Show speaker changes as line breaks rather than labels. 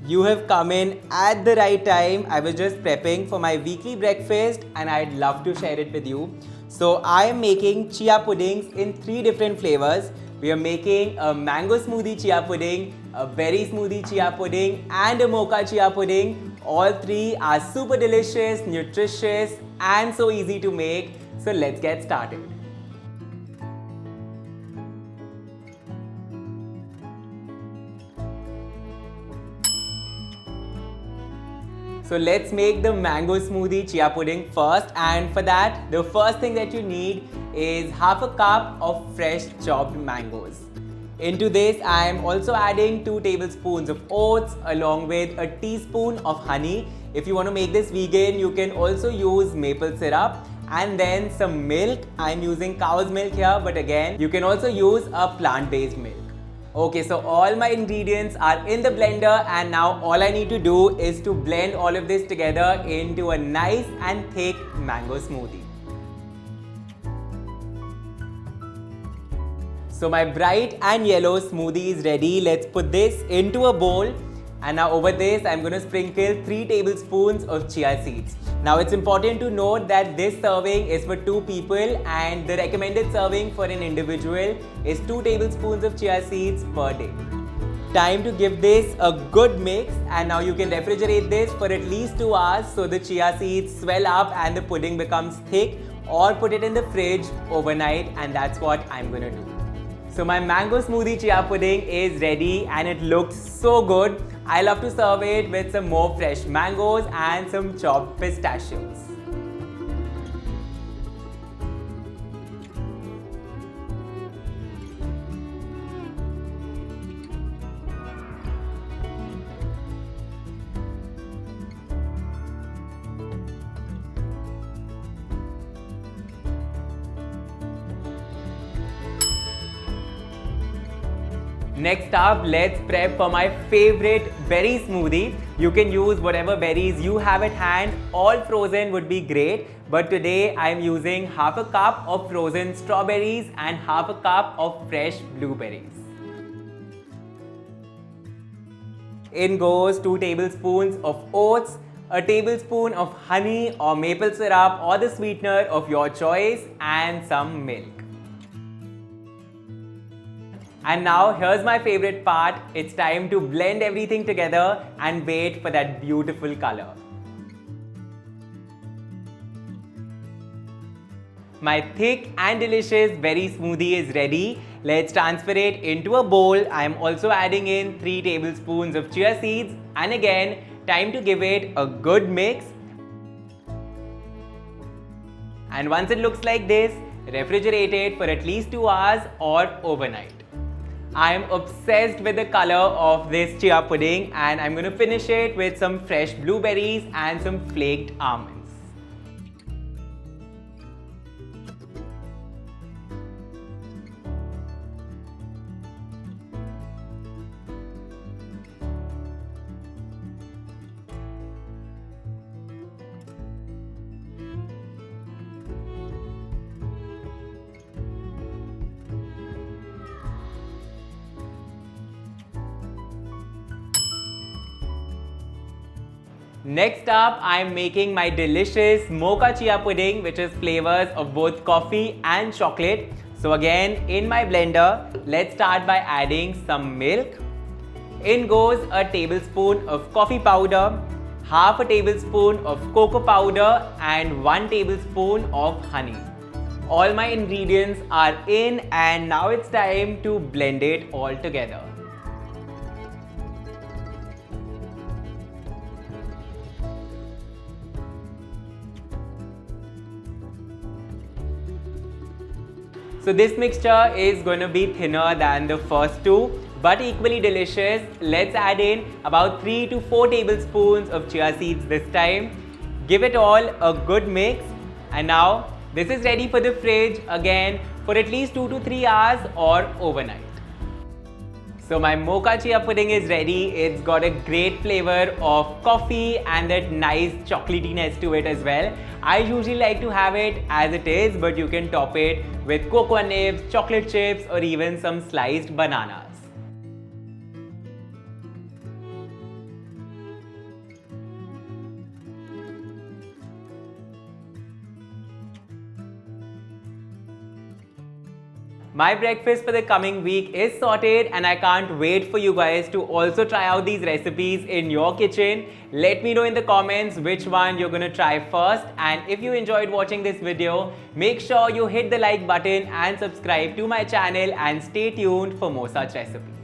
You have come in at the right time. I was just prepping for my weekly breakfast and I'd love to share it with you. So I am making chia puddings in 3 different flavors. We are making a mango smoothie chia pudding, a berry smoothie chia pudding and a mocha chia pudding. All three are super delicious, nutritious and so easy to make. So let's get started. So let's make the mango smoothie chia pudding first, and for that the first thing that you need is half a cup of fresh chopped mangoes. Into this I am also adding 2 tablespoons of oats along with a teaspoon of honey. If you want to make this vegan, you can also use maple syrup, and then some milk. I'm using cow's milk here, but again you can also use a plant-based milk. Okay, so all my ingredients are in the blender and now all I need to do is to blend all of this together into a nice and thick mango smoothie. So my bright and yellow smoothie is ready. Let's put this into a bowl. And now over this, I'm going to sprinkle 3 tablespoons of chia seeds. Now it's important to note that this serving is for 2 people and the recommended serving for an individual is 2 tablespoons of chia seeds per day. Time to give this a good mix, and now you can refrigerate this for at least 2 hours so the chia seeds swell up and the pudding becomes thick, or put it in the fridge overnight, and that's what I'm going to do. So my mango smoothie chia pudding is ready and it looks so good. I love to serve it with some more fresh mangoes and some chopped pistachios. Next up, let's prep for my favorite berry smoothie. You can use whatever berries you have at hand. All frozen would be great, but today I'm using half a cup of frozen strawberries and half a cup of fresh blueberries. In goes 2 tablespoons of oats, a tablespoon of honey or maple syrup or the sweetener of your choice, and some milk. And now here's my favorite part. It's time to blend everything together and wait for that beautiful color. My thick and delicious berry smoothie is ready. Let's transfer it into a bowl. I'm also adding in 3 tablespoons of chia seeds, and again, time to give it a good mix. And once it looks like this, refrigerate it for at least 2 hours or overnight. I am obsessed with the color of this chia pudding, and I'm going to finish it with some fresh blueberries and some flaked almonds. Next up, I'm making my delicious mocha chia pudding, which is flavors of both coffee and chocolate. So again, in my blender, let's start by adding some milk. In goes a tablespoon of coffee powder, half a tablespoon of cocoa powder, and 1 tablespoon of honey. All my ingredients are in, and now it's time to blend it all together. So this mixture is going to be thinner than the first 2, but equally delicious. Let's add in about 3 to 4 tablespoons of chia seeds this time. Give it all a good mix, and now this is ready for the fridge again for at least 2 to 3 hours or overnight. So my mocha chia pudding is ready. It's got a great flavor of coffee and that nice chocolatiness to it as well. I usually like to have it as it is, but you can top it with cocoa nibs, chocolate chips, or even some sliced bananas. My breakfast for the coming week is sorted and I can't wait for you guys to also try out these recipes in your kitchen. Let me know in the comments which one you're gonna try first, and if you enjoyed watching this video, make sure you hit the like button and subscribe to my channel and stay tuned for more such recipes.